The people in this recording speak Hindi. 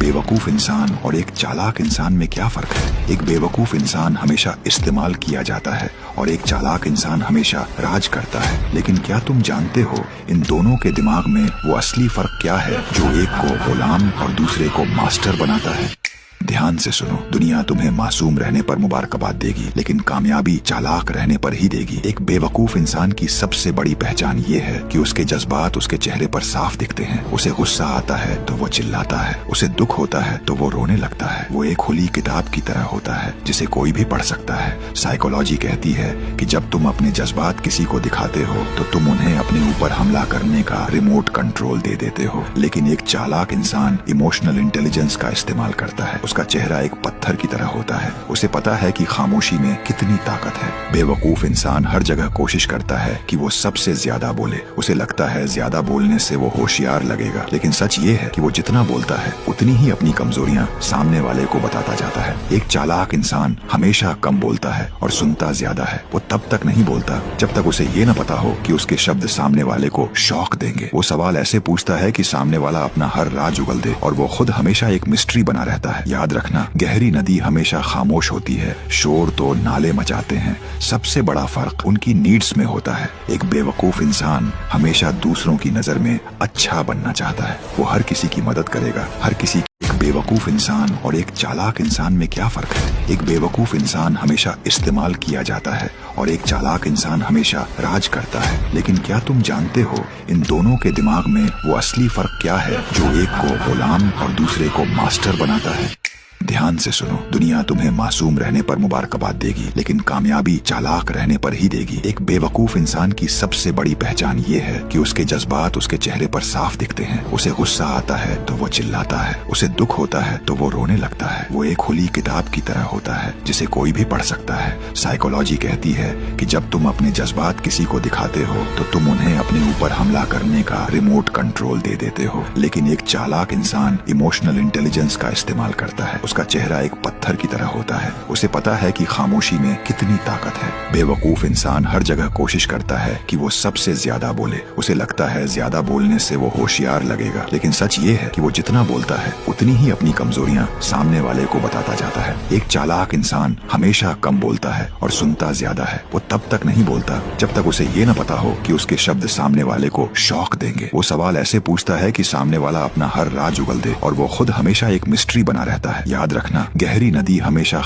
बेवकूफ इंसान और एक चालाक इंसान में क्या फर्क है? एक बेवकूफ इंसान हमेशा इस्तेमाल किया जाता है और एक चालाक इंसान हमेशा राज करता है। लेकिन क्या तुम जानते हो इन दोनों के दिमाग में वो असली फर्क क्या है जो एक को गुलाम और दूसरे को मास्टर बनाता है? ध्यान से सुनो, दुनिया तुम्हें मासूम रहने पर मुबारकबाद देगी, लेकिन कामयाबी चालाक रहने पर ही देगी। एक बेवकूफ इंसान की सबसे बड़ी पहचान ये है कि उसके जज्बात उसके चेहरे पर साफ दिखते हैं। उसे गुस्सा आता है तो वो चिल्लाता है, उसे दुख होता है तो वो रोने लगता है। वो एक खुली किताब की तरह होता है जिसे कोई भी पढ़ सकता है। साइकोलॉजी कहती है कि जब तुम अपने जज्बात किसी को दिखाते हो तो तुम उन्हें अपने ऊपर हमला करने का रिमोट कंट्रोल दे देते हो। लेकिन एक चालाक इंसान इमोशनल इंटेलिजेंस का इस्तेमाल करता है। उसका चेहरा एक पत्थर की तरह होता है। उसे पता है कि खामोशी में कितनी ताकत है। बेवकूफ इंसान हर जगह कोशिश करता है कि वो सबसे ज्यादा बोले। उसे लगता है ज्यादा बोलने से वो होशियार लगेगा, लेकिन सच ये है कि वो जितना बोलता है उतनी ही अपनी कमजोरियां सामने वाले को बताता जाता है। एक चालाक इंसान हमेशा कम बोलता है और सुनता ज्यादा है। वो तब तक नहीं बोलता जब तक उसे ये न पता हो कि उसके शब्द सामने वाले को शॉक देंगे। वो सवाल ऐसे पूछता है कि सामने वाला अपना हर राज उगल दे, और वो खुद हमेशा एक मिस्ट्री बना रहता है। याद रखना, गहरी नदी हमेशा खामोश होती है, शोर तो नाले मचाते हैं। सबसे बड़ा फर्क उनकी नीड्स में होता है। एक बेवकूफ इंसान हमेशा दूसरों की नजर में अच्छा बनना चाहता है। वो हर किसी की मदद करेगा, हर किसी। एक बेवकूफ इंसान और एक चालाक इंसान में क्या फर्क है? एक बेवकूफ इंसान हमेशा इस्तेमाल किया जाता है और एक चालाक इंसान हमेशा राज करता है। लेकिन क्या तुम जानते हो इन दोनों के दिमाग में वो असली फर्क क्या है जो एक को गुलाम और दूसरे को मास्टर बनाता है? ध्यान से सुनो, दुनिया तुम्हें मासूम रहने पर मुबारकबाद देगी, लेकिन कामयाबी चालाक रहने पर ही देगी। एक बेवकूफ इंसान की सबसे बड़ी पहचान ये है कि उसके जज्बात उसके चेहरे पर साफ दिखते हैं। उसे गुस्सा आता है तो वो चिल्लाता है, उसे दुख होता है तो वो रोने लगता है। वो एक खुली किताब की तरह होता है जिसे कोई भी पढ़ सकता है। साइकोलॉजी कहती है कि जब तुम अपने जज्बात किसी को दिखाते हो तो तुम उन्हें अपने ऊपर हमला करने का रिमोट कंट्रोल दे देते हो। लेकिन एक चालाक इंसान इमोशनल इंटेलिजेंस का इस्तेमाल करता है। उसका चेहरा एक पत्थर की तरह होता है। उसे पता है कि खामोशी में कितनी ताकत है। बेवकूफ इंसान हर जगह कोशिश करता है कि वो सबसे ज्यादा बोले। उसे लगता है ज्यादा बोलने से वो होशियार लगेगा, लेकिन सच ये है कि वो जितना बोलता है उतनी ही अपनी कमजोरियां सामने वाले को बताता जाता है। एक चालाक इंसान हमेशा कम बोलता है और सुनता ज्यादा है। वो तब तक नहीं बोलता जब तक उसे ये न पता हो कि उसके शब्द सामने वाले को शॉक देंगे। वो सवाल ऐसे पूछता है कि सामने वाला अपना हर राज उगल दे, और वो खुद हमेशा एक मिस्ट्री बना रहता है। याद रखना, गहरी नदी हमेशा